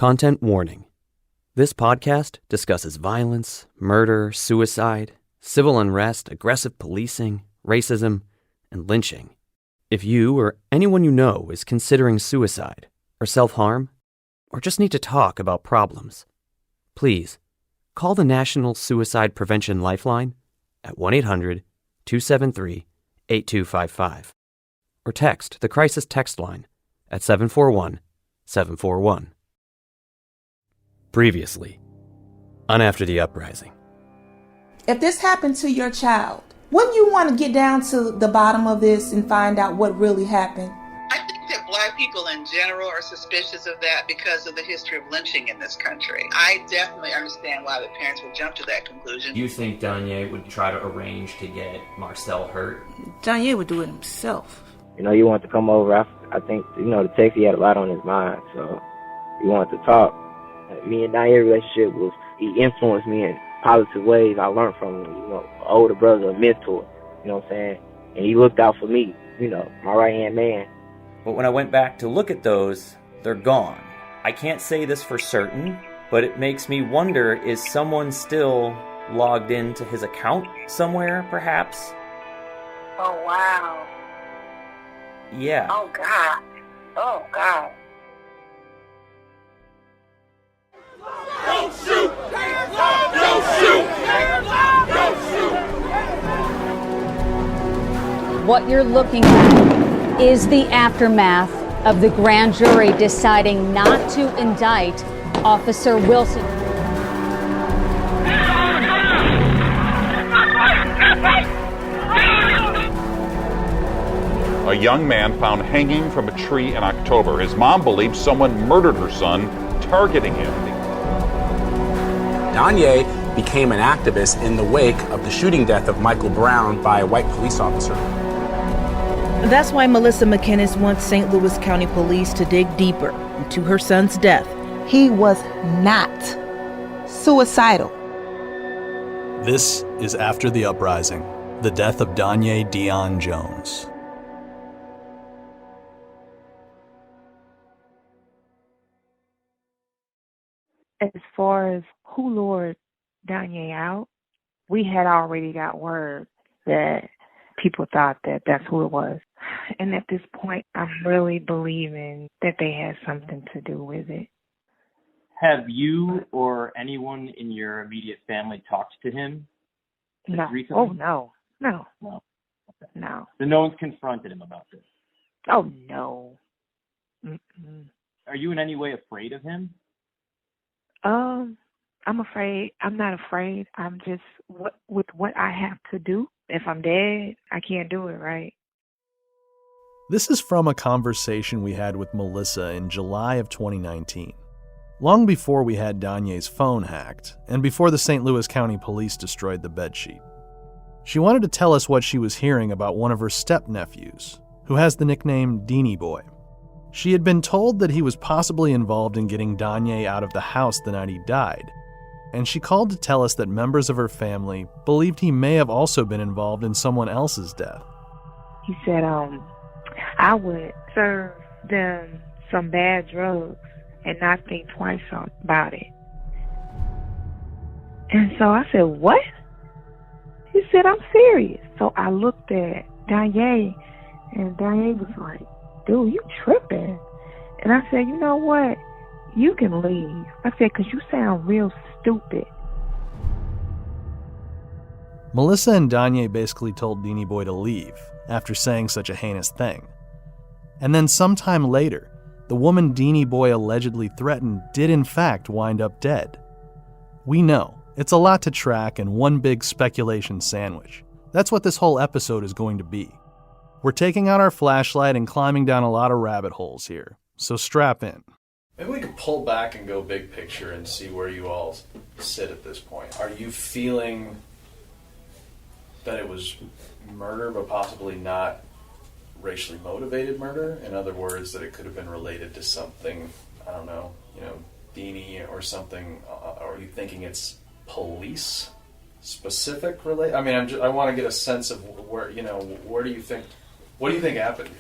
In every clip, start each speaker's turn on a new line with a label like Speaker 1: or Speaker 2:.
Speaker 1: Content warning. This podcast discusses violence, murder, suicide, civil unrest, aggressive policing, racism, and lynching. If you or anyone you know is considering suicide or self-harm, or just need to talk about problems, please call the National Suicide Prevention Lifeline at 1-800-273-8255 or text the crisis text line at 741-741. Previously, on After the Uprising.
Speaker 2: If this happened to your child, wouldn't you want to get down to the bottom of this and find out what really happened?
Speaker 3: I think that Black people in general are suspicious of that because of the history of lynching in this country. I definitely understand why the parents would jump to that conclusion.
Speaker 4: You think Danyé would try to arrange to get Marcel hurt?
Speaker 2: Danyé would do it himself.
Speaker 5: He wanted to come over. I think, the text, he had a lot on his mind, so he wanted to talk. Me and Danye's relationship he influenced me in positive ways. I learned from him, older brother, a mentor, you know what I'm saying? And he looked out for me, my right-hand man.
Speaker 4: But when I went back to look at those, they're gone. I can't say this for certain, but it makes me wonder, is someone still logged into his account somewhere, perhaps?
Speaker 6: Oh, wow.
Speaker 4: Yeah.
Speaker 6: Oh, God. Oh, God.
Speaker 7: Don't shoot! Don't shoot! Don't shoot!
Speaker 8: What you're looking at is the aftermath of the grand jury deciding not to indict Officer Wilson.
Speaker 7: A young man found hanging from a tree in October. His mom believes someone murdered her son, targeting him.
Speaker 9: Danyé became an activist in the wake of the shooting death of Michael Brown by a white police officer.
Speaker 10: That's why Melissa McInnes wants St. Louis County Police to dig deeper into her son's death.
Speaker 2: He was not suicidal.
Speaker 11: This is After the Uprising, the death of Danyé Dion Jones.
Speaker 12: As far as who lured Danyé out, we had already got word that people thought that that's who it was. And at this point, I'm really believing that they had something to do with it.
Speaker 13: Have you or anyone in your immediate family talked to him
Speaker 12: No.
Speaker 13: recently?
Speaker 12: Oh, no.
Speaker 13: No. Okay.
Speaker 12: No.
Speaker 13: So no one's confronted him about this?
Speaker 12: Oh, no. Mm-mm.
Speaker 13: Are you in any way afraid of him?
Speaker 12: I'm afraid. I'm not afraid. I'm just, with what I have to do. If I'm dead, I can't do it, right?
Speaker 11: This is from a conversation we had with Melissa in July of 2019. Long before we had Danyé's phone hacked, and before the St. Louis County Police destroyed the bedsheet. She wanted to tell us what she was hearing about one of her step-nephews, who has the nickname Danyé Boy. She had been told that he was possibly involved in getting Danyé out of the house the night he died, and she called to tell us that members of her family believed he may have also been involved in someone else's death.
Speaker 12: He said, I would serve them some bad drugs and not think twice about it. And so I said, what? He said, I'm serious. So I looked at Danyé, and Danyé was like, dude, you tripping. And I said, you know what? You can leave. I said, because you sound real stupid.
Speaker 11: Melissa and Danyé basically told Danyé Boy to leave after saying such a heinous thing. And then sometime later, the woman Danyé Boy allegedly threatened did in fact wind up dead. We know, it's a lot to track and one big speculation sandwich. That's what this whole episode is going to be. We're taking out our flashlight and climbing down a lot of rabbit holes here, so strap in.
Speaker 14: Maybe we could pull back and go big picture and see where you all sit at this point. Are you feeling that it was murder, but possibly not racially motivated murder? In other words, that it could have been related to something, I don't know, Danyé or something? Are you thinking it's police specific related? I mean, I want to get a sense of where, where do you think, what do you think happened?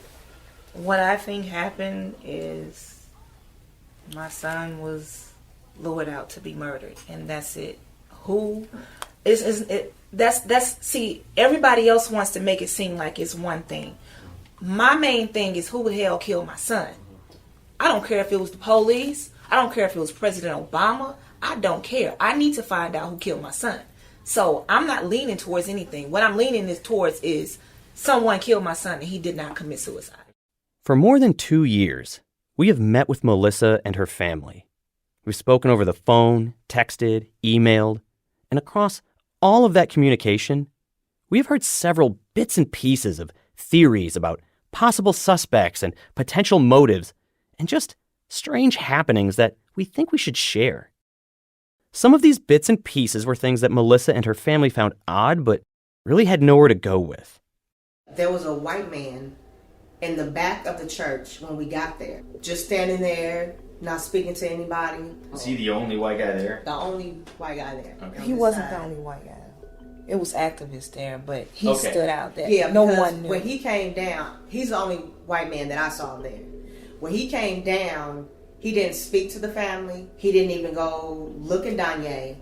Speaker 2: What I think happened is My son was lured out to be murdered, and that's it. Who is it? That's see. Everybody else wants to make it seem like it's one thing. My main thing is who the hell killed my son. I don't care if it was the police. I don't care if it was President Obama. I don't care. I need to find out who killed my son. So I'm not leaning towards anything. What I'm leaning towards is someone killed my son and he did not commit suicide.
Speaker 1: For more than 2 years, we have met with Melissa and her family. We've spoken over the phone, texted, emailed, and across all of that communication, we have heard several bits and pieces of theories about possible suspects and potential motives, and just strange happenings that we think we should share. Some of these bits and pieces were things that Melissa and her family found odd, but really had nowhere to go with.
Speaker 15: There was a white man in the back of the church when we got there, just standing there, not speaking to anybody.
Speaker 4: Was he the only white guy there?
Speaker 15: The only white guy there.
Speaker 4: Okay.
Speaker 2: He wasn't the only white guy. It was activists there, but he
Speaker 4: Okay.
Speaker 2: stood out there.
Speaker 15: Yeah,
Speaker 2: no
Speaker 15: because
Speaker 2: one knew.
Speaker 15: when he came down, he's the only white man that I saw there. When he came down, he didn't speak to the family. He didn't even go look at Danyé.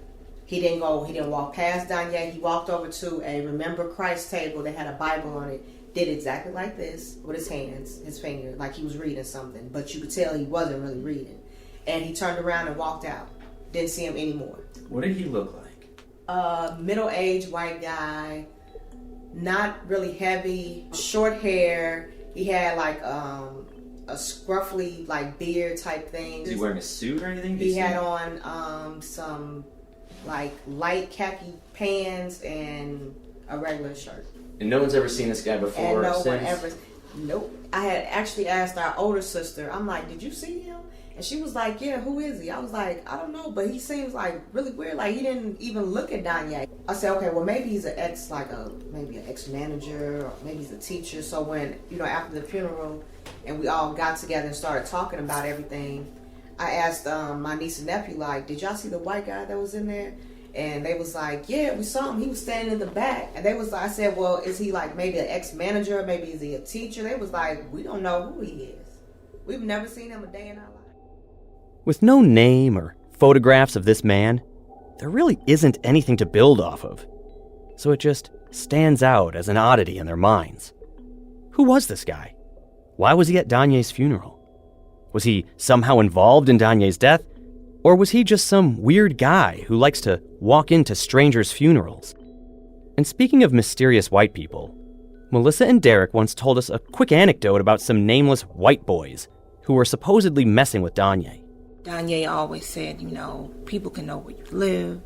Speaker 15: He didn't walk past Danyé. He walked over to a Remember Christ table that had a Bible on it. Did exactly like this with his hands, his finger, like he was reading something. But you could tell he wasn't really reading. And he turned around and walked out. Didn't see him anymore.
Speaker 4: What did he look like?
Speaker 15: Middle-aged white guy, not really heavy, short hair. He had like a scruffy like beard type thing.
Speaker 4: Was he wearing a suit or anything?
Speaker 15: He had on some like light khaki pants and a regular shirt.
Speaker 4: And no one's ever seen this guy before
Speaker 15: And no
Speaker 4: or
Speaker 15: one
Speaker 4: since?
Speaker 15: ever. Nope. I had actually asked our older sister. I'm like, did you see him? And she was like, yeah, who is he? I was like, I don't know, but he seems like really weird. Like he didn't even look at Danyé. I said, okay, well maybe he's maybe an ex-manager, or maybe he's a teacher. So when, after the funeral and we all got together and started talking about everything, I asked my niece and nephew, like, did y'all see the white guy that was in there? And they was like, yeah, we saw him. He was standing in the back. And I said, well, is he like maybe an ex-manager? Maybe is he a teacher? They was like, we don't know who he is. We've never seen him a day in our life.
Speaker 1: With no name or photographs of this man, there really isn't anything to build off of. So it just stands out as an oddity in their minds. Who was this guy? Why was he at Danyé's funeral? Was he somehow involved in Danyé's death? Or was he just some weird guy who likes to walk into strangers' funerals? And speaking of mysterious white people, Melissa and Derek once told us a quick anecdote about some nameless white boys who were supposedly messing with Danyé.
Speaker 2: Danyé always said, people can know where you live,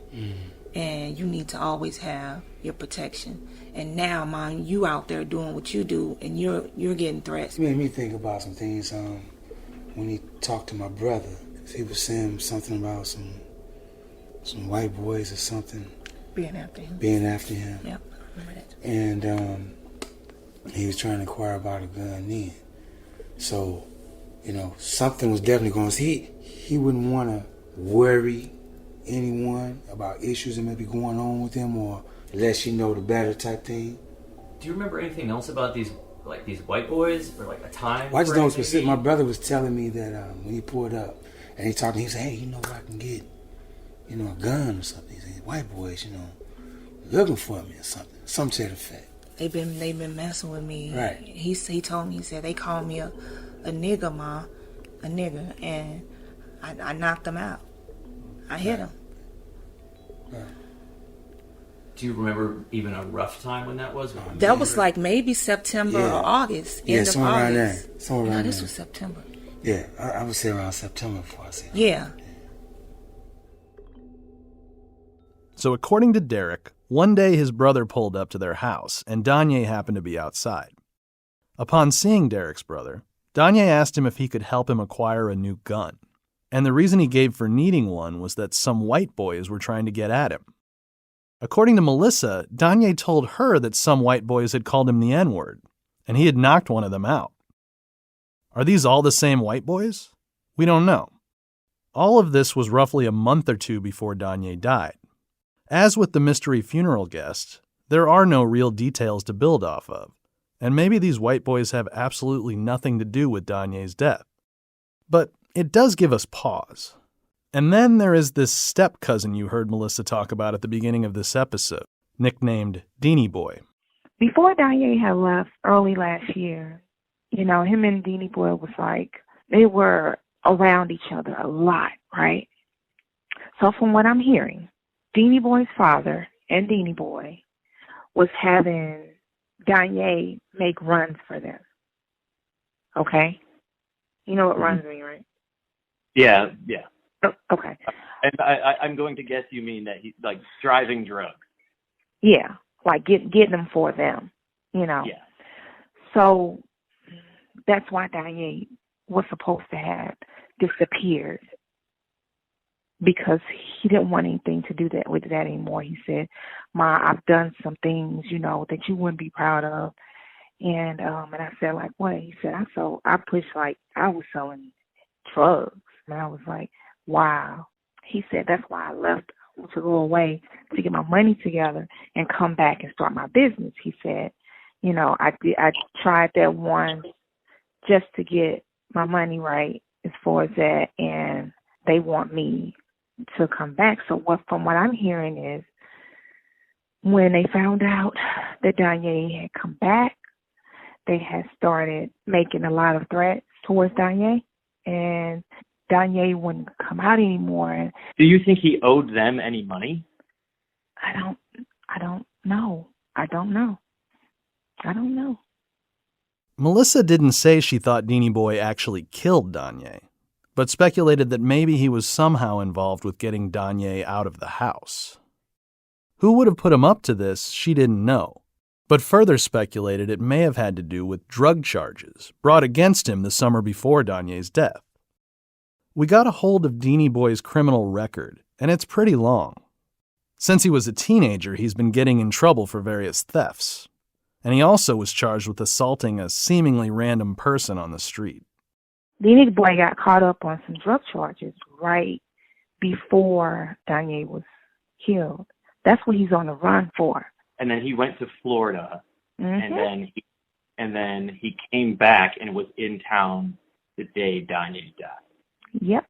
Speaker 2: and you need to always have your protection. And now, man, you out there doing what you do, and you're getting threats.
Speaker 16: It made me think about some things when he talked to my brother. He was saying something about some white boys or something.
Speaker 2: Being after him.
Speaker 16: Yep,
Speaker 2: I remember that.
Speaker 16: And he was trying to inquire about a gun then. So, something was definitely going on. He wouldn't want to worry anyone about issues that may be going on with him, or less you know the better type thing.
Speaker 4: Do you remember anything else about these white boys, or like a time?
Speaker 16: Well, I just know specific. My brother was telling me that when he pulled up and he talked to me, he said, hey, where I can get, a gun or something. He said, white boys, looking for me or something to that effect.
Speaker 2: They've been messing with me.
Speaker 16: Right.
Speaker 2: He told me, he said, they called me a nigger, ma, a nigger, and I knocked them out. I hit them.
Speaker 16: Right.
Speaker 4: Do you remember even a rough time when that was?
Speaker 2: That was like maybe September or August. End of August.
Speaker 16: Somewhere around there.
Speaker 2: This was September.
Speaker 16: Yeah, I would say around September before I see him.
Speaker 2: Yeah.
Speaker 11: So according to Derek, one day his brother pulled up to their house, and Danyé happened to be outside. Upon seeing Derek's brother, Danyé asked him if he could help him acquire a new gun. And the reason he gave for needing one was that some white boys were trying to get at him. According to Melissa, Danyé told her that some white boys had called him the N-word, and he had knocked one of them out. Are these all the same white boys? We don't know. All of this was roughly a month or two before Danyé died. As with the mystery funeral guest, there are no real details to build off of, and maybe these white boys have absolutely nothing to do with Danyé's death. But it does give us pause. And then there is this step-cousin you heard Melissa talk about at the beginning of this episode, nicknamed Danyé Boy.
Speaker 12: Before Danyé had left early last year, him and Danyé Boy was like, they were around each other a lot, right? So from what I'm hearing, Danyé Boy's father and Danyé Boy was having Danyé make runs for them. Okay? You know what runs mean, right?
Speaker 13: Yeah.
Speaker 12: Okay.
Speaker 13: And I'm going to guess you mean that he's like driving drugs.
Speaker 12: Yeah, like getting them for them, Yeah. So that's why Danyé was supposed to have disappeared, because he didn't want anything to do with that anymore. He said, "Ma, I've done some things, that you wouldn't be proud of." And I said, like, what? He said, I was selling drugs. And I was like, wow. He said, that's why I left to go away to get my money together and come back and start my business. He said, I tried that once just to get my money right as far as that, and they want me to come back. So from what I'm hearing is, when they found out that Danyé had come back, they had started making a lot of threats towards Danyé, and Danyé wouldn't come out anymore.
Speaker 13: Do you think he owed them any money?
Speaker 12: I don't know. I don't know.
Speaker 11: Melissa didn't say she thought Danyé Boy actually killed Danyé, but speculated that maybe he was somehow involved with getting Danyé out of the house. Who would have put him up to this, she didn't know, but further speculated it may have had to do with drug charges brought against him the summer before Danyé's death. We got a hold of Danyé Boy's criminal record, and it's pretty long. Since he was a teenager, he's been getting in trouble for various thefts, and he also was charged with assaulting a seemingly random person on the street.
Speaker 12: Danyé Boy got caught up on some drug charges right before Danyé was killed. That's what he's on the run for.
Speaker 13: And then he went to Florida,
Speaker 12: Mm-hmm.
Speaker 13: and then he came back and was in town the day Danyé died.
Speaker 12: Yep.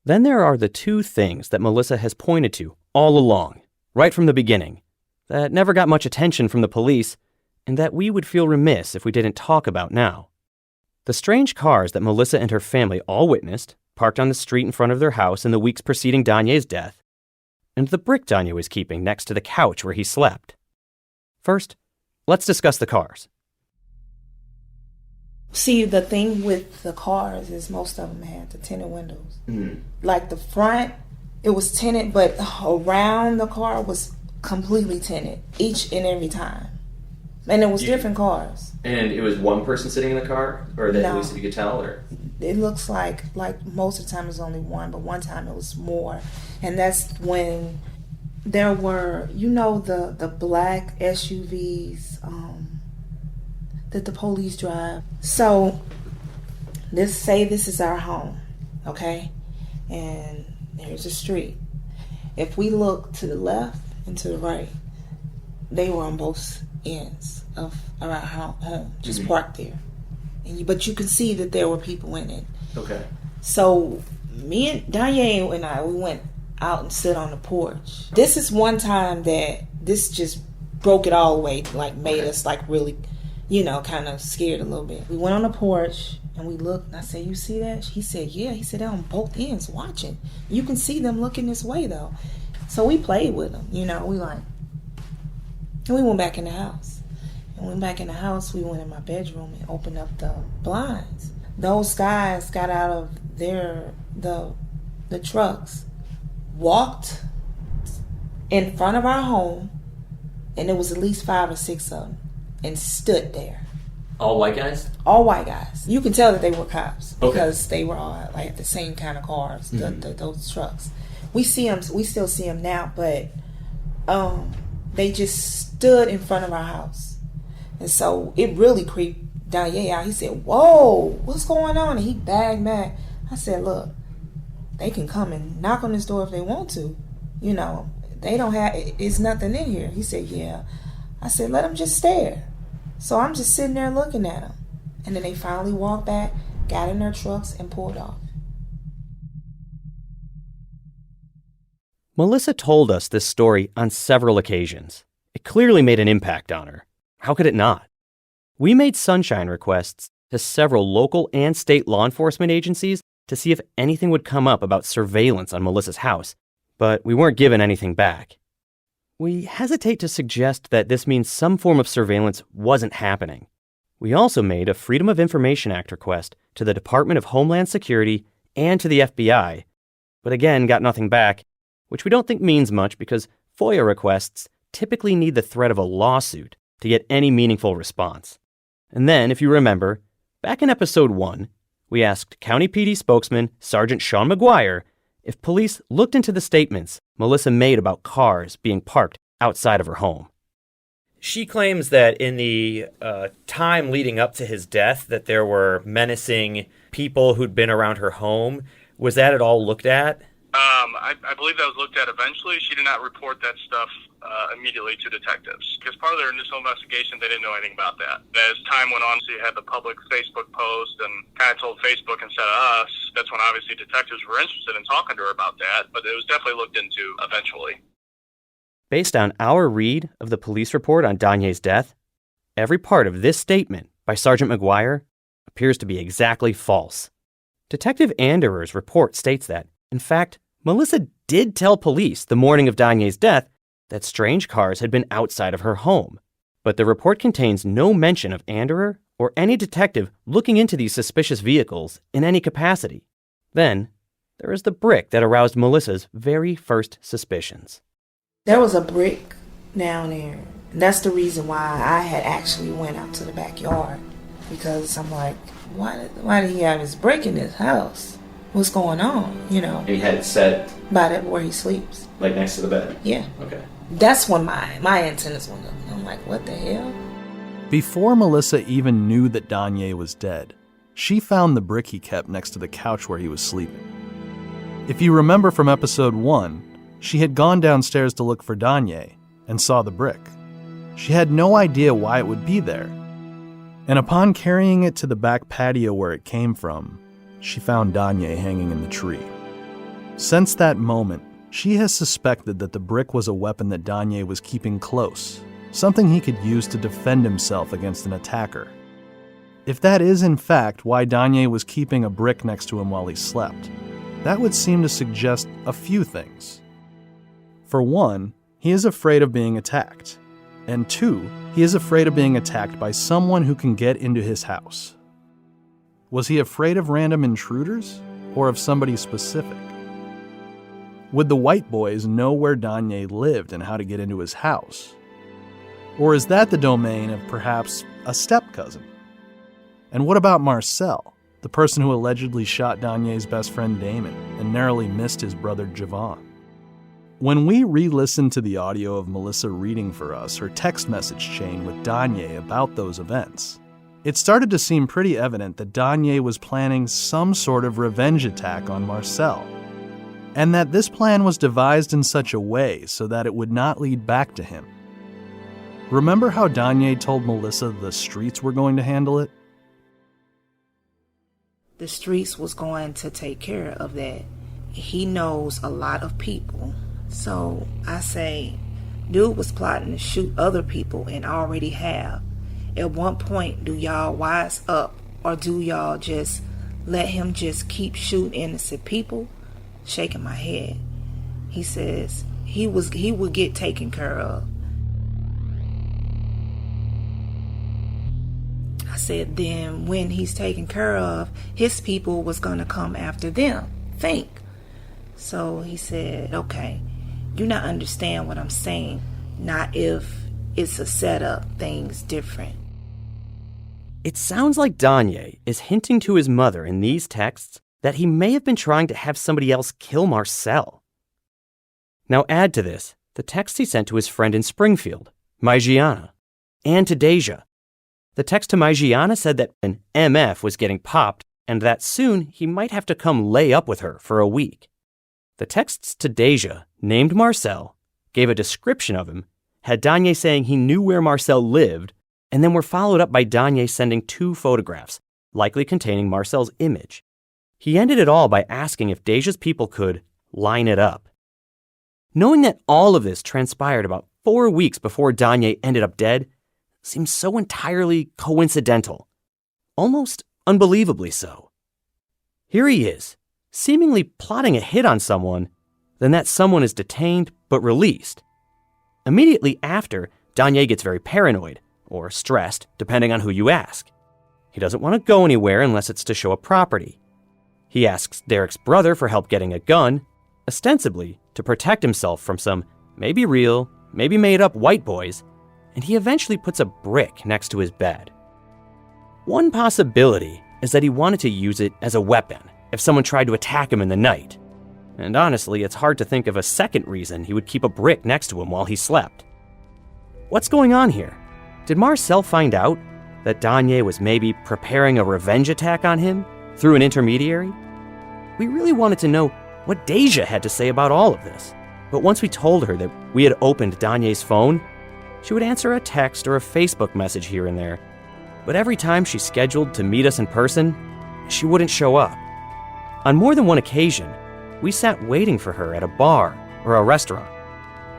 Speaker 1: Then there are the two things that Melissa has pointed to all along, right from the beginning, that never got much attention from the police, and that we would feel remiss if we didn't talk about now. The strange cars that Melissa and her family all witnessed, parked on the street in front of their house in the weeks preceding Danyé's death, and the brick Danyé was keeping next to the couch where he slept. First, let's discuss the cars.
Speaker 2: See, the thing with the cars is most of them had the tinted windows. Like the front, it was tinted, but around the car was completely tinted each and every time. And it was different cars.
Speaker 1: And it was one person sitting in the car? Or that
Speaker 2: No.
Speaker 1: at least if you could tell? Or
Speaker 2: It looks like most of the time it was only one, but one time it was more. And that's when there were, the black SUVs that the police drive. So this is our home, okay? And here's the street. If we look to the left and to the right, they were on both ends of our home, just parked there. But you can see that there were people in it.
Speaker 1: Okay.
Speaker 2: So me and Danyé and I, we went out and stood on the porch. This is one time that this just broke it all away, made us really, kind of scared a little bit. We went on the porch and we looked, and I said, "You see that?" He said, "Yeah." He said, "They're on both ends watching. You can see them looking this way though." So we played with them, and we went back in the house. And when we went back in the house, we went in my bedroom and opened up the blinds. Those guys got out of the trucks, walked in front of our home, and there was at least 5 or 6 of them, and stood there.
Speaker 1: all white guys?
Speaker 2: All white guys. You can tell that they were cops
Speaker 1: Okay.
Speaker 2: because they were all the same kind of cars, those trucks. We still see them now, but they just stood in front of our house. And so it really creeped Danyé out. He said, "Whoa, what's going on?" And he bagged back. I said, "Look, they can come and knock on this door if they want to. They don't have, it's nothing in here." He said, "Yeah." I said, "Let them just stare." So I'm just sitting there looking at them. And then they finally walked back, got in their trucks, and pulled off.
Speaker 1: Melissa told us this story on several occasions. It clearly made an impact on her. How could it not? We made sunshine requests to several local and state law enforcement agencies to see if anything would come up about surveillance on Melissa's house, but we weren't given anything back. We hesitate to suggest that this means some form of surveillance wasn't happening. We also made a Freedom of Information Act request to the Department of Homeland Security and to the FBI, but again got nothing back, which we don't think means much because FOIA requests typically need the threat of a lawsuit to get any meaningful response. And then, if you remember, back in episode 1, we asked County PD spokesman Sergeant Sean McGuire if police looked into the statements Melissa made about cars being parked outside of her home. She claims that in the time leading up to his death that there were menacing people who'd been around her home. Was that at all looked at?
Speaker 17: I believe that was looked at eventually. She did not report that stuff immediately to detectives. Because part of their initial investigation, they didn't know anything about that. As time went on, so you had the public Facebook post and kind of told Facebook instead of us. That's when obviously detectives were interested in talking to her about that. But it was definitely looked into eventually.
Speaker 1: Based on our read of the police report on Danyé's death, every part of this statement by Sergeant McGuire appears to be exactly false. Detective Anderer's report states that, in fact, Melissa did tell police the morning of Danyé's death that strange cars had been outside of her home. But the report contains no mention of Anderer or any detective looking into these suspicious vehicles in any capacity. Then, there is the brick that aroused Melissa's very first suspicions.
Speaker 2: There was a brick down there. And that's the reason why I had actually went out to the backyard. Because I'm like, why did he have his brick in his house? What's going on, you know?
Speaker 4: He had it set
Speaker 2: by that where he sleeps.
Speaker 4: like next to the bed?
Speaker 2: Yeah.
Speaker 4: Okay.
Speaker 2: That's when my antennas went up. I'm like, what the hell?
Speaker 11: Before Melissa even knew that Danyé was dead, she found the brick he kept next to the couch where he was sleeping. If you remember from episode 1, she had gone downstairs to look for Danyé and saw the brick. She had no idea why it would be there. And upon carrying it to the back patio where it came from, she found Danyé hanging in the tree. Since that moment, she has suspected that the brick was a weapon that Danyé was keeping close, something he could use to defend himself against an attacker. If that is in fact why Danyé was keeping a brick next to him while he slept, that would seem to suggest a few things. For one, he is afraid of being attacked. And 2, he is afraid of being attacked by someone who can get into his house. Was he afraid of random intruders, or of somebody specific? Would the white boys know where Danyé lived and how to get into his house? Or is that the domain of perhaps a step-cousin? And what about Marcel, the person who allegedly shot Danyé's best friend Damon and narrowly missed his brother Javon? When we re-listened to the audio of Melissa reading for us her text message chain with Danyé about those events, it started to seem pretty evident that Danyé was planning some sort of revenge attack on Marcel, and that this plan was devised in such a way so that it would not lead back to him. Remember how Danyé told Melissa the streets were going to handle it?
Speaker 2: The streets was going to take care of that. He knows a lot of people. So I say, dude was plotting to shoot other people and already have. At one point, do y'all wise up or do y'all just let him just keep shooting innocent people? Shaking my head. He says he would get taken care of. I said then when he's taken care of, his people was gonna come after them. Think. So he said, okay, you not understand what I'm saying. Not if it's a setup, things different.
Speaker 1: It sounds like Danyé is hinting to his mother in these texts that he may have been trying to have somebody else kill Marcel. Now add to this the text he sent to his friend in Springfield, Maigiana, and to Deja. The text to Maigiana said that an MF was getting popped and that soon he might have to come lay up with her for a week. The texts to Deja named Marcel, gave a description of him, had Danyé saying he knew where Marcel lived, and then were followed up by Danyé sending 2 photographs, likely containing Marcel's image. He ended it all by asking if Deja's people could line it up. Knowing that all of this transpired about 4 weeks before Danyé ended up dead seems so entirely coincidental, almost unbelievably so. Here he is, seemingly plotting a hit on someone, then that someone is detained but released. Immediately after, Danyé gets very paranoid, or stressed, depending on who you ask. He doesn't want to go anywhere unless it's to show a property. He asks Derek's brother for help getting a gun, ostensibly to protect himself from some maybe real, maybe made-up white boys, and he eventually puts a brick next to his bed. One possibility is that he wanted to use it as a weapon if someone tried to attack him in the night. And honestly, it's hard to think of a second reason he would keep a brick next to him while he slept. What's going on here? Did Marcel find out that Danyé was maybe preparing a revenge attack on him through an intermediary? We really wanted to know what Deja had to say about all of this. But once we told her that we had opened Danyé's phone, she would answer a text or a Facebook message here and there. But every time she scheduled to meet us in person, she wouldn't show up. On more than one occasion, we sat waiting for her at a bar or a restaurant,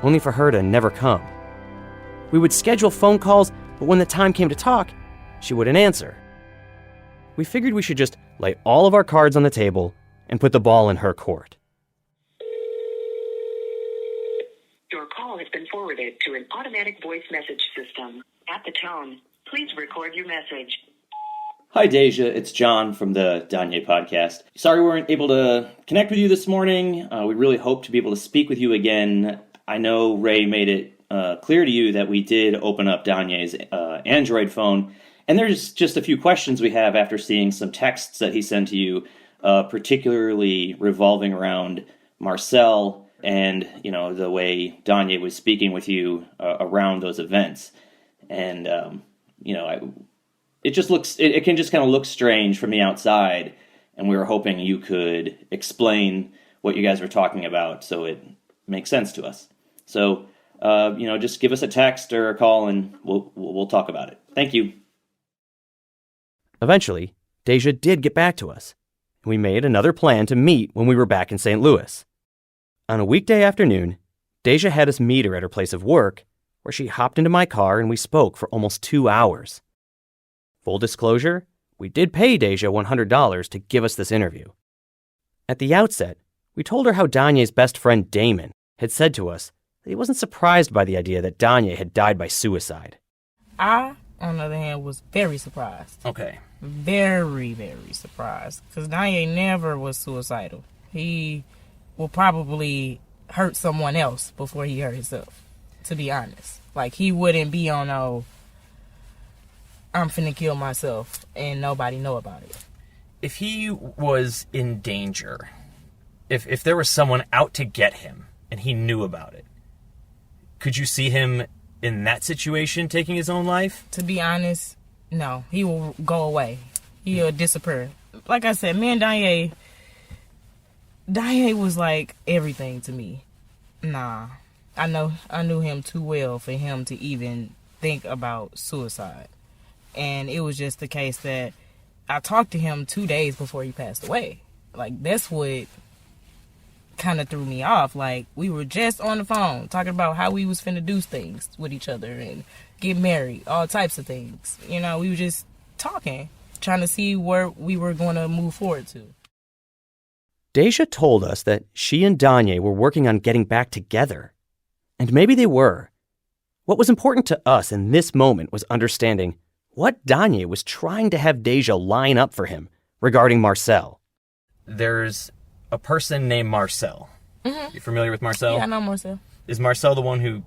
Speaker 1: only for her to never come. We would schedule phone calls, but when the time came to talk, she wouldn't answer. We figured we should just lay all of our cards on the table and put the ball in her court.
Speaker 18: Your call has been forwarded to an automatic voice message system. At the tone, please record your message.
Speaker 4: Hi, Deja. It's John from the Danyé podcast. Sorry we weren't able to connect with you this morning. We really hope to be able to speak with you again. I know Ray made it clear to you that we did open up Danyé's Android phone, and there's just a few questions we have after seeing some texts that he sent to you, particularly revolving around Marcel and, the way Danyé was speaking with you around those events. And, it can just kind of look strange from the outside, and we were hoping you could explain what you guys were talking about so it makes sense to us. So, just give us a text or a call and we'll talk about it. Thank you.
Speaker 1: Eventually, Deja did get back to us, and we made another plan to meet when we were back in St. Louis. On a weekday afternoon, Deja had us meet her at her place of work, where she hopped into my car and we spoke for almost 2 hours. Full disclosure, we did pay Deja $100 to give us this interview. At the outset, we told her how Danyé's best friend Damon had said to us that he wasn't surprised by the idea that Danyé had died by suicide.
Speaker 19: I, on the other hand, was very surprised.
Speaker 1: Okay.
Speaker 19: Very, very surprised. Because Danyé never was suicidal. He will probably hurt someone else before he hurt himself, to be honest. Like, he wouldn't be on I'm finna kill myself and nobody know about it.
Speaker 4: If he was in danger, if there was someone out to get him and he knew about it, could you see him in that situation taking his own life?
Speaker 19: To be honest, no. He will go away. He'll disappear. Like I said, me and Danyé was like everything to me. Nah. I knew him too well for him to even think about suicide. And it was just the case that I talked to him 2 days before he passed away. Like, that's what kind of threw me off. Like, we were just on the phone talking about how we was finna do things with each other and get married, all types of things. We were just talking, trying to see where we were going to move forward to.
Speaker 1: Deja told us that she and Danyé were working on getting back together. And maybe they were. What was important to us in this moment was understanding what Danyé was trying to have Deja line up for him regarding Marcel.
Speaker 4: There's a person named Marcel.
Speaker 19: Mm-hmm.
Speaker 4: You familiar with Marcel?
Speaker 19: Yeah, I know Marcel.
Speaker 4: Is Marcel the one who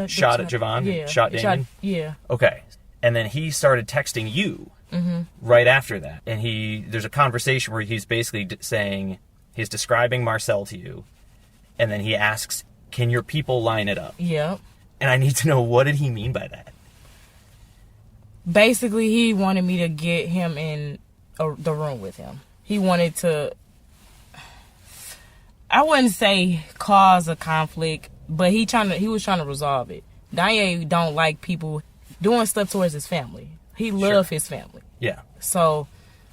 Speaker 4: shot at Javon?
Speaker 19: Yeah.
Speaker 4: Shot Damon?
Speaker 19: Yeah.
Speaker 4: Okay. And then he started texting you right after that. And there's a conversation where he's basically saying, he's describing Marcel to you. And then he asks, can your people line it up?
Speaker 19: Yep.
Speaker 4: And I need to know, what did he mean by that?
Speaker 19: Basically, he wanted me to get him in the room with him. He wanted to, I wouldn't say cause a conflict, but he was trying to resolve it. Danyé don't like people doing stuff towards his family. He loves his family.
Speaker 4: Yeah.
Speaker 19: So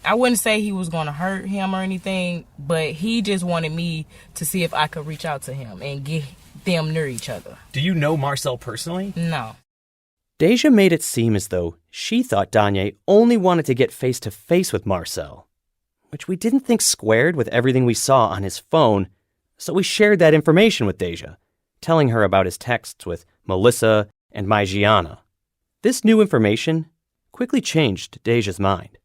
Speaker 19: I wouldn't say he was going to hurt him or anything, but he just wanted me to see if I could reach out to him and get them near each other.
Speaker 4: Do you know Marcel personally?
Speaker 19: No.
Speaker 1: Deja made it seem as though she thought Danyé only wanted to get face-to-face with Marcel, which we didn't think squared with everything we saw on his phone, so we shared that information with Deja, telling her about his texts with Melissa and Gianna. This new information quickly changed Deja's mind.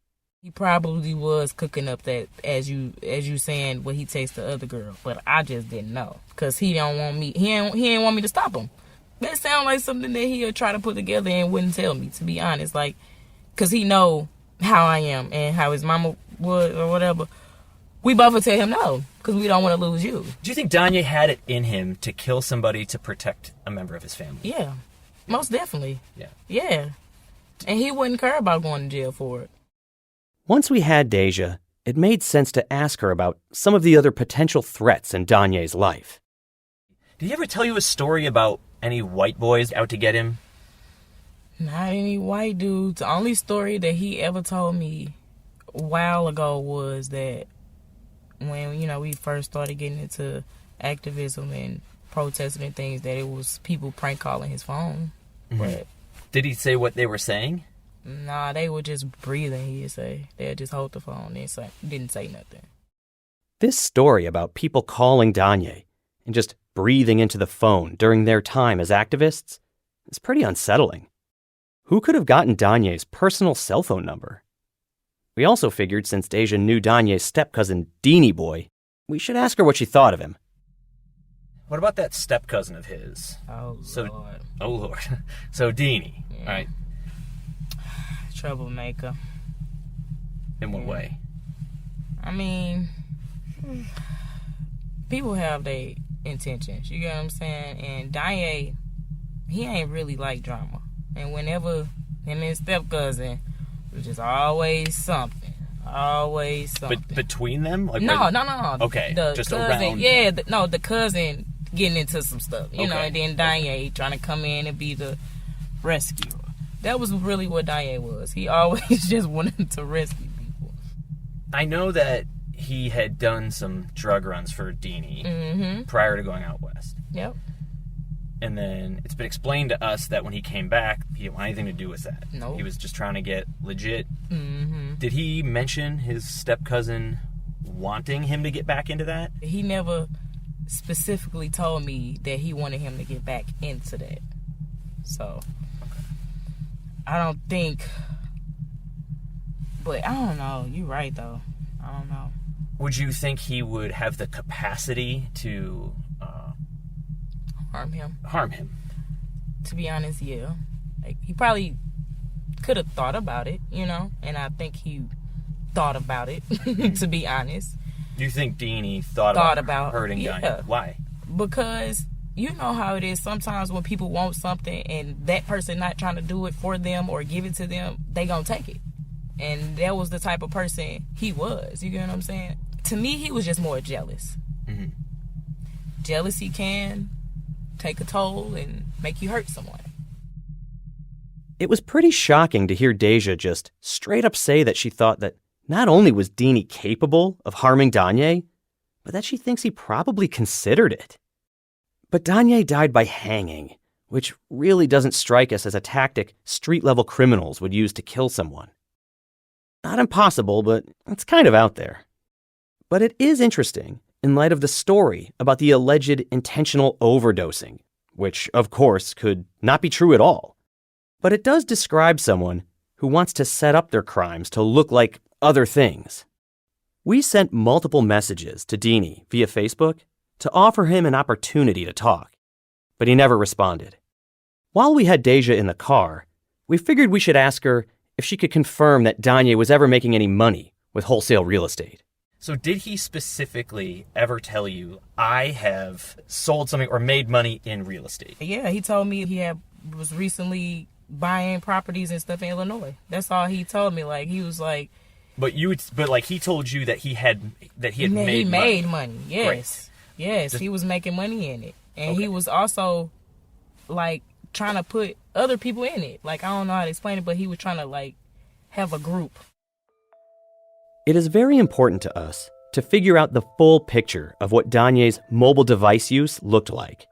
Speaker 19: He probably was cooking up that, as you saying, what he takes the other girl, but I just didn't know because he don't want me. He ain't want me to stop him. That sounds like something that he'll try to put together and wouldn't tell me, to be honest. Like, because he know how I am and how his mama would or whatever. We both would tell him no because we don't want to lose you.
Speaker 4: Do you think Danyé had it in him to kill somebody to protect a member of his family?
Speaker 19: Yeah, most definitely.
Speaker 4: Yeah.
Speaker 19: Yeah. And he wouldn't care about going to jail for it.
Speaker 1: Once we had Deja, it made sense to ask her about some of the other potential threats in Danyé's life.
Speaker 4: Did he ever tell you a story about any white boys out to get him?
Speaker 19: Not any white dudes. The only story that he ever told me a while ago was that when, we first started getting into activism and protesting and things, that it was people prank calling his phone.
Speaker 4: Mm-hmm.
Speaker 19: But
Speaker 4: did he say what they were saying?
Speaker 19: Nah, they were just breathing, he'd say. They'd just hold the phone and didn't say nothing.
Speaker 1: This story about people calling Danyé and just breathing into the phone during their time as activists is pretty unsettling. Who could have gotten Danyé's personal cell phone number? We also figured since Deja knew Danyé's step-cousin, Deanie Boy, we should ask her what she thought of him.
Speaker 4: What about that step-cousin of his?
Speaker 19: Oh, Lord.
Speaker 4: Oh, Lord. So, Deanie,
Speaker 19: Yeah.
Speaker 4: right?
Speaker 19: Troublemaker.
Speaker 4: In what way?
Speaker 19: I mean, people have their intentions, you get what I'm saying? And Danyé, he ain't really like drama. And whenever him and his step-cousin, it was just always something. Always something.
Speaker 4: But between them? Like
Speaker 19: No.
Speaker 4: Okay,
Speaker 19: The
Speaker 4: just
Speaker 19: cousin,
Speaker 4: around.
Speaker 19: Yeah, the cousin getting into some stuff, you know,
Speaker 4: Okay.
Speaker 19: and then Danyé trying to come in and be the rescuer. That was really what Danyé was. He always just wanted to rescue people.
Speaker 4: I know that he had done some drug runs for Deanie prior to going out west.
Speaker 19: Yep.
Speaker 4: And then it's been explained to us that when he came back, he didn't want anything to do with that.
Speaker 19: Nope.
Speaker 4: He was just trying to get legit.
Speaker 19: Mm-hmm.
Speaker 4: Did he mention his step-cousin wanting him to get back into that?
Speaker 19: He never specifically told me that he wanted him to get back into that. So, I don't think... But I don't know. You're right, though. I don't know.
Speaker 4: Would you think he would have the capacity to...
Speaker 19: Harm him. To be honest, yeah. Like, he probably could have thought about it, you know? And I think he thought about it, to be honest.
Speaker 4: You think Deanie thought about hurting Danyé? Why?
Speaker 19: Because you know how it is. Sometimes when people want something and that person not trying to do it for them or give it to them, they gonna take it. And that was the type of person he was. You get what I'm saying? To me, he was just more jealous.
Speaker 4: Mm-hmm.
Speaker 19: Jealousy can take a toll and make you hurt someone.
Speaker 1: It was pretty shocking to hear Deja just straight up say that she thought that not only was Deanie capable of harming Danyé, but that she thinks he probably considered it. But Danyé died by hanging, which really doesn't strike us as a tactic street-level criminals would use to kill someone. Not impossible, but it's kind of out there. But it is interesting in light of the story about the alleged intentional overdosing, which, of course, could not be true at all. But it does describe someone who wants to set up their crimes to look like other things. We sent multiple messages to Deanie via Facebook to offer him an opportunity to talk, but he never responded. While we had Deja in the car, we figured we should ask her if she could confirm that Danyé was ever making any money with wholesale real estate.
Speaker 4: So did he specifically ever tell you, I have sold something or made money in real estate?
Speaker 19: Yeah, he told me he was recently buying properties and stuff in Illinois. That's all he told me. Like, he was like...
Speaker 4: But he told you that he had made
Speaker 19: money. Yes.
Speaker 4: Great.
Speaker 19: Yes, he was making money in it. And he was also, like, trying to put other people in it. Like, I don't know how to explain it, but he was trying to, like, have a group.
Speaker 1: It is very important to us to figure out the full picture of what Danyé's mobile device use looked like.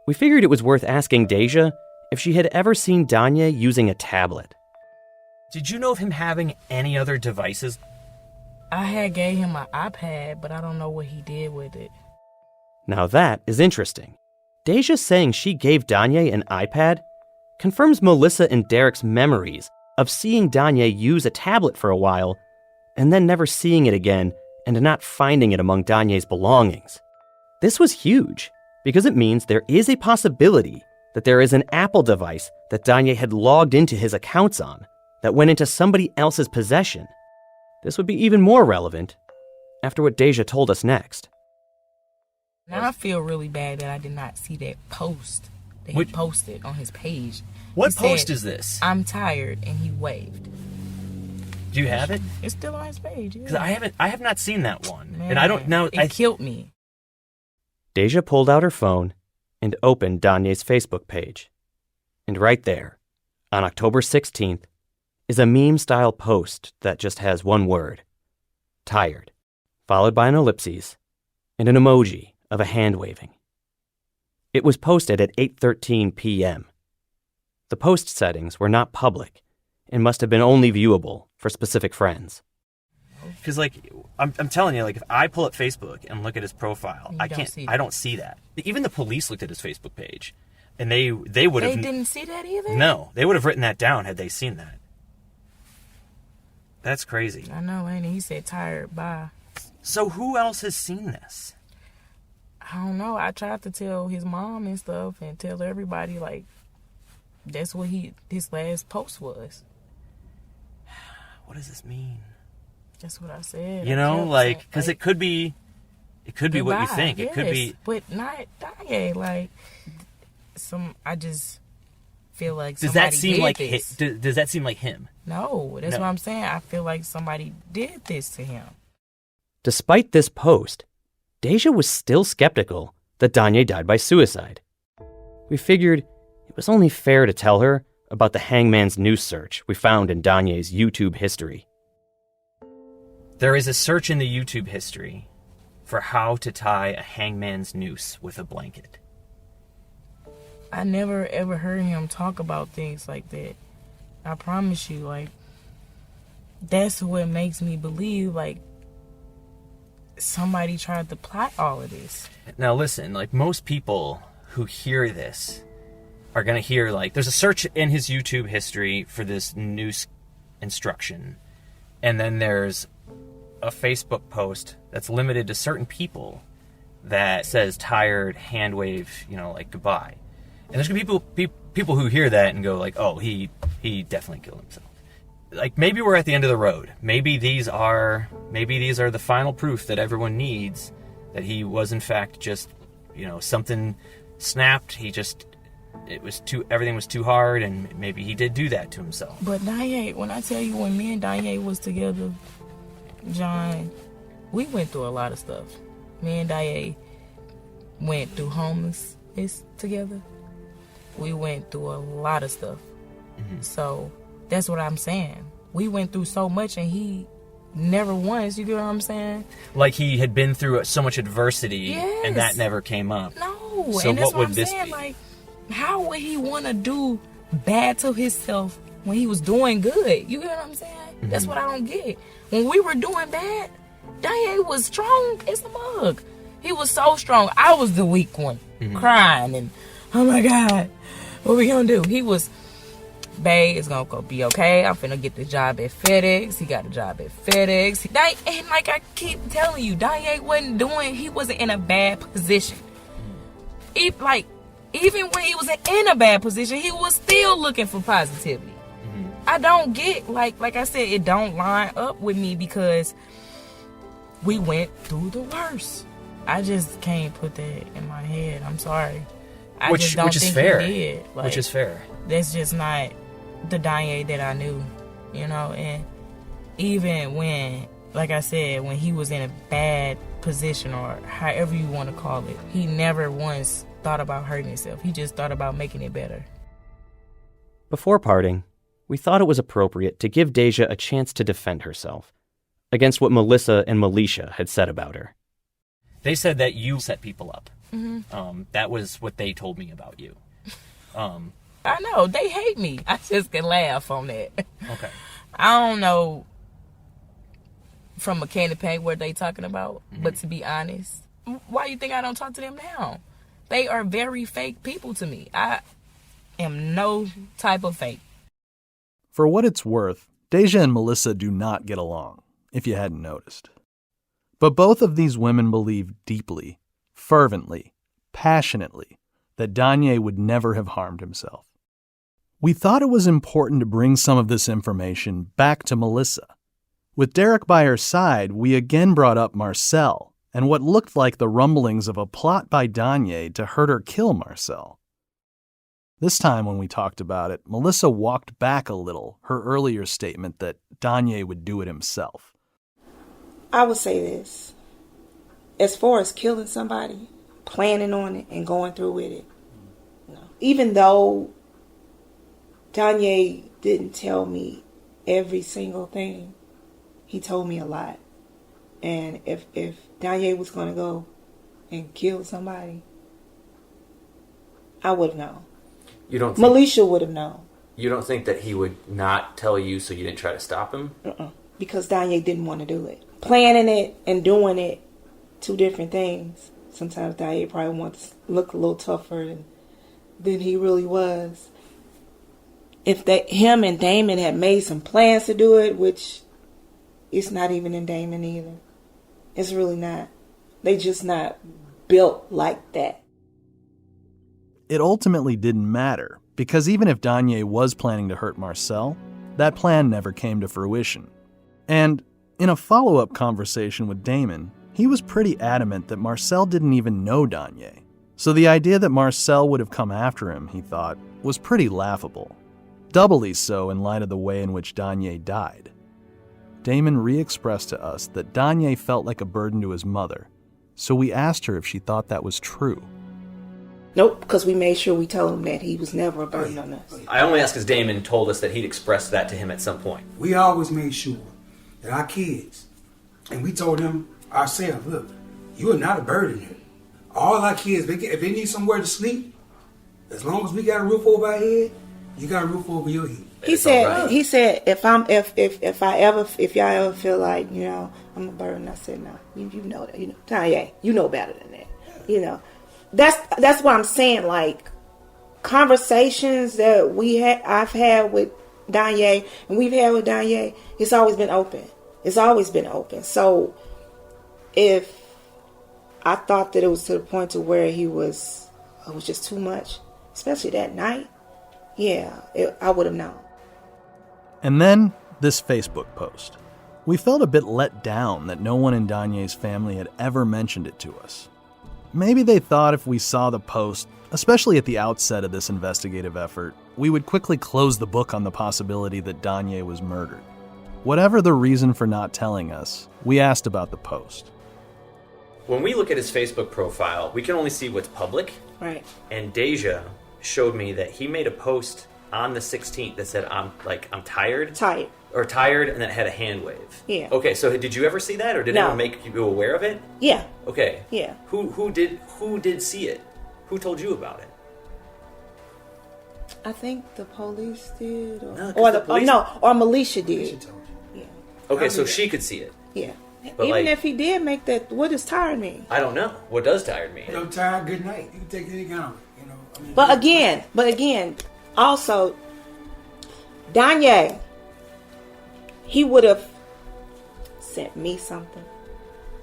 Speaker 1: We figured it was worth asking Deja if she had ever seen Danyé using a tablet.
Speaker 4: Did you know of him having any other devices?
Speaker 19: I had gave him an iPad, but I don't know what he did with it.
Speaker 1: Now that is interesting. Deja saying she gave Danyé an iPad confirms Melissa and Derek's memories of seeing Danyé use a tablet for a while and then never seeing it again and not finding it among Danyé's belongings. This was huge because it means there is a possibility that there is an Apple device that Danyé had logged into his accounts on that went into somebody else's possession. This would be even more relevant after what Deja told us next.
Speaker 19: Now I feel really bad that I did not see that post that he posted on his page.
Speaker 4: What
Speaker 19: He
Speaker 4: post
Speaker 19: said,
Speaker 4: is this?
Speaker 19: I'm tired, and he waved.
Speaker 4: Do you have it?
Speaker 19: It's still on his page.
Speaker 4: Because I have not seen that one.
Speaker 19: Man,
Speaker 4: And I don't know.
Speaker 19: It killed me.
Speaker 1: Deja pulled out her phone and opened Danyé's Facebook page. And right there, on October 16th, is a meme-style post that just has one word, tired, followed by an ellipses and an emoji of a hand waving. It was posted at 8:13 p.m. The post settings were not public and must have been only viewable for specific friends.
Speaker 4: Because, I'm telling you, if I pull up Facebook and look at his profile, I don't see that. Even the police looked at his Facebook page, and they would have...
Speaker 19: They didn't see that either?
Speaker 4: No, they would have written that down had they seen that. That's crazy.
Speaker 19: I know, ain't it? He said tired, bye.
Speaker 4: So who else has seen this?
Speaker 19: I don't know. I tried to tell his mom and stuff and tell everybody, that's what his last post was.
Speaker 4: What does this mean?
Speaker 19: That's what I said.
Speaker 4: You know, because it could be what you think.
Speaker 19: Yes,
Speaker 4: it could be,
Speaker 19: but not Danyé. I just feel like
Speaker 4: does
Speaker 19: somebody
Speaker 4: that seem
Speaker 19: did
Speaker 4: like
Speaker 19: this.
Speaker 4: does that seem like him?
Speaker 19: No, that's what I'm saying. I feel like somebody did this to him.
Speaker 1: Despite this post, Deja was still skeptical that Danyé died by suicide. We figured it was only fair to tell her about the hangman's noose search we found in Danyé's YouTube history.
Speaker 4: There is a search in the YouTube history for how to tie a hangman's noose with a blanket.
Speaker 19: I never ever heard him talk about things like that. I promise you, that's what makes me believe, somebody tried to plot all of this.
Speaker 4: Now listen, most people who hear this are going to hear, there's a search in his YouTube history for this noose instruction. And then there's a Facebook post that's limited to certain people that says tired, hand wave, goodbye. And there's going to be people who hear that and go oh, he definitely killed himself. Maybe we're at the end of the road. Maybe these are the final proof that everyone needs that he was in fact just, something snapped. Everything was too hard, and maybe he did do that to himself.
Speaker 19: But Danyé, when I tell you, when me and Danyé was together, John, we went through a lot of stuff. Me and Danyé went through homelessness together. We went through a lot of stuff. Mm-hmm. So that's what I'm saying. We went through so much, and he never once, you get what I'm saying?
Speaker 4: He had been through so much adversity, and that never came up.
Speaker 19: No,
Speaker 4: so
Speaker 19: and that's
Speaker 4: what would
Speaker 19: I'm
Speaker 4: this
Speaker 19: saying,
Speaker 4: be?
Speaker 19: How would he want to do bad to himself when he was doing good? You get what I'm saying? Mm-hmm. That's what I don't get. When we were doing bad, Danyé was strong as a mug. He was so strong. I was the weak one, crying and, oh my God, what we gonna do? He was, babe, it's gonna be okay. I'm finna get the job at FedEx. He got a job at FedEx. And I keep telling you, Danyé he wasn't in a bad position. Even when he was in a bad position, he was still looking for positivity. Mm-hmm. I don't get, like I said, it don't line up with me because we went through the worst. I just can't put that in my head. I'm sorry. I just don't think
Speaker 4: fair.
Speaker 19: He did.
Speaker 4: Which is fair.
Speaker 19: That's just not the Danyé that I knew, and even when, like I said, when he was in a bad position or however you want to call it, he never once thought about hurting himself. He just thought about making it better.
Speaker 1: Before parting, we thought it was appropriate to give Deja a chance to defend herself, against what Melissa and Melisha had said about her.
Speaker 4: They said that you set people up.
Speaker 19: Mm-hmm.
Speaker 4: That was what they told me about you.
Speaker 19: I know, they hate me. I just can laugh on that.
Speaker 4: Okay.
Speaker 19: I don't know from mechanic paint what they talking about,
Speaker 4: Mm-hmm.
Speaker 19: but to be honest, why you think I don't talk to them now? They are very fake people to me. I am no type of fake.
Speaker 11: For what it's worth, Deja and Melissa do not get along, if you hadn't noticed. But both of these women believe deeply, fervently, passionately, that Danyé would never have harmed himself. We thought it was important to bring some of this information back to Melissa. With Derek by her side, we again brought up Marcel and what looked like the rumblings of a plot by Danyé to hurt or kill Marcel. This time when we talked about it, Melissa walked back a little her earlier statement that Danyé would do it himself.
Speaker 2: I would say this. As far as killing somebody, planning on it and going through with it, no. Even though Danyé didn't tell me every single thing, he told me a lot. And if Danyé was going to go and kill somebody, I would have known.
Speaker 4: You don't think,
Speaker 2: Melisha would have known.
Speaker 4: You don't think that he would not tell you so you didn't try to stop him?
Speaker 2: Because Danyé didn't want to do it. Planning it and doing it, two different things. Sometimes Danyé probably wants to look a little tougher than he really was. If him and Damon had made some plans to do it, which it's not even in Damon either. It's really not. They just not built like that.
Speaker 11: It ultimately didn't matter, because even if Danyé was planning to hurt Marcel, that plan never came to fruition. And in a follow-up conversation with Damon, he was pretty adamant that Marcel didn't even know Danyé. So the idea that Marcel would have come after him, he thought, was pretty laughable. Doubly so in light of the way in which Danyé died. Damon re-expressed to us that Danyé felt like a burden to his mother, so we asked her if she thought that was true.
Speaker 2: Nope, because we made sure we told him that he was never a burden on us.
Speaker 4: I only ask because Damon told us that he'd expressed that to him at some point.
Speaker 16: We always made sure that our kids, and we told them ourselves, look, you are not a burden here. All our kids, if they need somewhere to sleep, as long as we got a roof over our head, you got a roof over your head.
Speaker 2: He said, if y'all ever feel like, I'm a burden, I said, no, you know that, Danyé, you know better than that, That's what I'm saying. Like, conversations that I've had with Danyé, and we've had with Danyé, it's always been open. It's always been open. So, if I thought that it was to the point to where it was just too much, especially that night, I would have known.
Speaker 11: And then, this Facebook post. We felt a bit let down that no one in Danyé's family had ever mentioned it to us. Maybe they thought if we saw the post, especially at the outset of this investigative effort, we would quickly close the book on the possibility that Danyé was murdered. Whatever the reason for not telling us, we asked about the post.
Speaker 4: When we look at his Facebook profile, we can only see what's public.
Speaker 2: Right.
Speaker 4: And Deja showed me that he made a post on the 16th that said, I'm tired. Or tired, and then it had a hand wave.
Speaker 2: Yeah.
Speaker 4: Okay, so did you ever see that, or did anyone make you aware of it?
Speaker 2: Yeah.
Speaker 4: Okay.
Speaker 2: Yeah.
Speaker 4: Who did see it? Who told you about it?
Speaker 2: I think the police did, or Melisha did. Yeah.
Speaker 4: Okay, so she could see it.
Speaker 2: Yeah.
Speaker 4: But
Speaker 2: even if he did make that, what does tired mean?
Speaker 4: I don't know. What does tired mean?
Speaker 16: I'm tired. Good night. You can take any kind of it.
Speaker 2: But again, also, Danyé, he would have sent me something.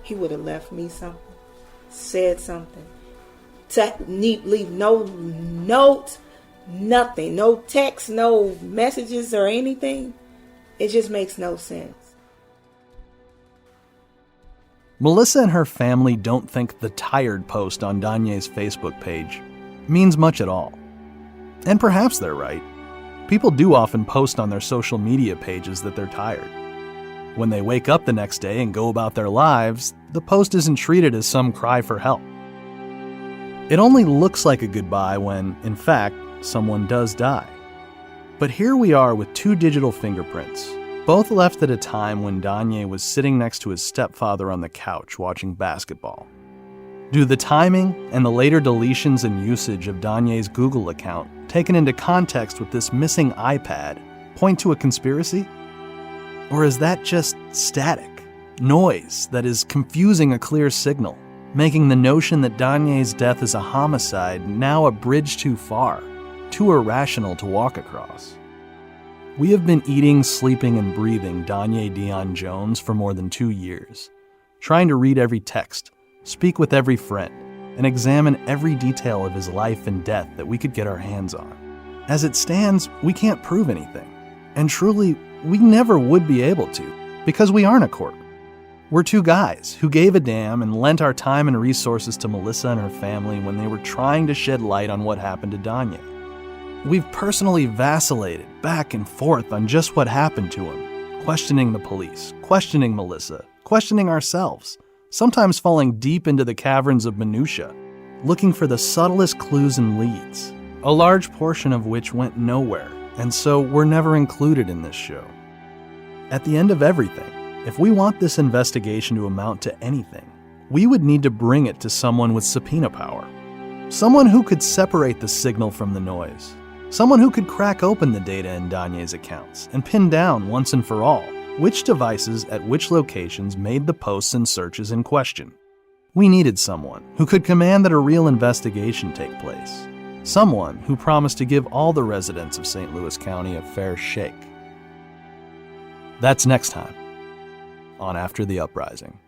Speaker 2: He would have left me something, said something. To leave no note, nothing, no text, no messages or anything. It just makes no sense.
Speaker 11: Melissa and her family don't think the tired post on Danyé's Facebook page means much at all. And perhaps they're right. People do often post on their social media pages that they're tired. When they wake up the next day and go about their lives, the post isn't treated as some cry for help. It only looks like a goodbye when, in fact, someone does die. But here we are with 2 digital fingerprints, Both left at a time when Danyé was sitting next to his stepfather on the couch watching basketball. Do the timing and the later deletions and usage of Danyé's Google account, taken into context with this missing iPad, point to a conspiracy? Or is that just static, noise that is confusing a clear signal, making the notion that Danyé's death is a homicide now a bridge too far, too irrational to walk across? We have been eating, sleeping, and breathing Danyé Dion Jones for more than 2 years, trying to read every text, speak with every friend, and examine every detail of his life and death that we could get our hands on. As it stands, we can't prove anything, and truly, we never would be able to, because we aren't a court. We're two guys who gave a damn and lent our time and resources to Melissa and her family when they were trying to shed light on what happened to Danyé. We've personally vacillated back and forth on just what happened to him, questioning the police, questioning Melissa, questioning ourselves, sometimes falling deep into the caverns of minutia, looking for the subtlest clues and leads, a large portion of which went nowhere, and so were never included in this show. At the end of everything, if we want this investigation to amount to anything, we would need to bring it to someone with subpoena power. Someone who could separate the signal from the noise. Someone who could crack open the data in Danyé's accounts and pin down once and for all which devices at which locations made the posts and searches in question. We needed someone who could command that a real investigation take place. Someone who promised to give all the residents of St. Louis County a fair shake. That's next time on After the Uprising.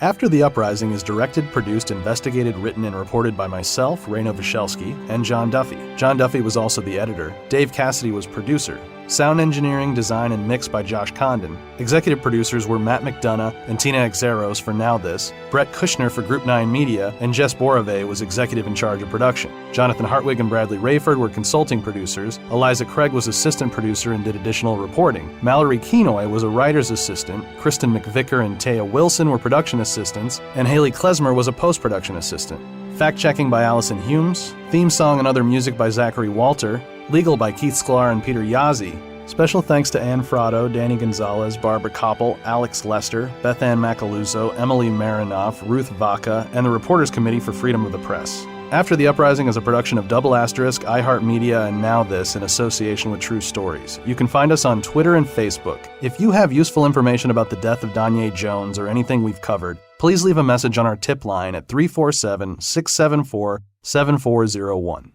Speaker 11: After the Uprising is directed, produced, investigated, written, and reported by myself, Raina Vishelsky, and John Duffy. John Duffy was also the editor. Dave Cassidy was producer. Sound engineering, design, and mix by Josh Condon. Executive producers were Matt McDonough and Tina Exeros for Now This, Brett Kushner for Group 9 Media, and Jess Borave was executive in charge of production. Jonathan Hartwig and Bradley Rayford were consulting producers. Eliza Craig was assistant producer and did additional reporting. Mallory Kenoy was a writer's assistant. Kristen McVicker and Taya Wilson were production assistants, and Haley Klesmer was a post-production assistant. Fact-checking by Allison Humes. Theme song and other music by Zachary Walter. Legal by Keith Sklar and Peter Yazzie. Special thanks to Ann Frotto, Danny Gonzalez, Barbara Koppel, Alex Lester, Beth Ann Macaluso, Emily Marinoff, Ruth Vaca, and the Reporters Committee for Freedom of the Press. After the Uprising is a production of Double Asterisk, iHeartMedia, and Now This in association with True Stories. You can find us on Twitter and Facebook. If you have useful information about the death of Danyé Jones or anything we've covered, please leave a message on our tip line at 347-674-7401.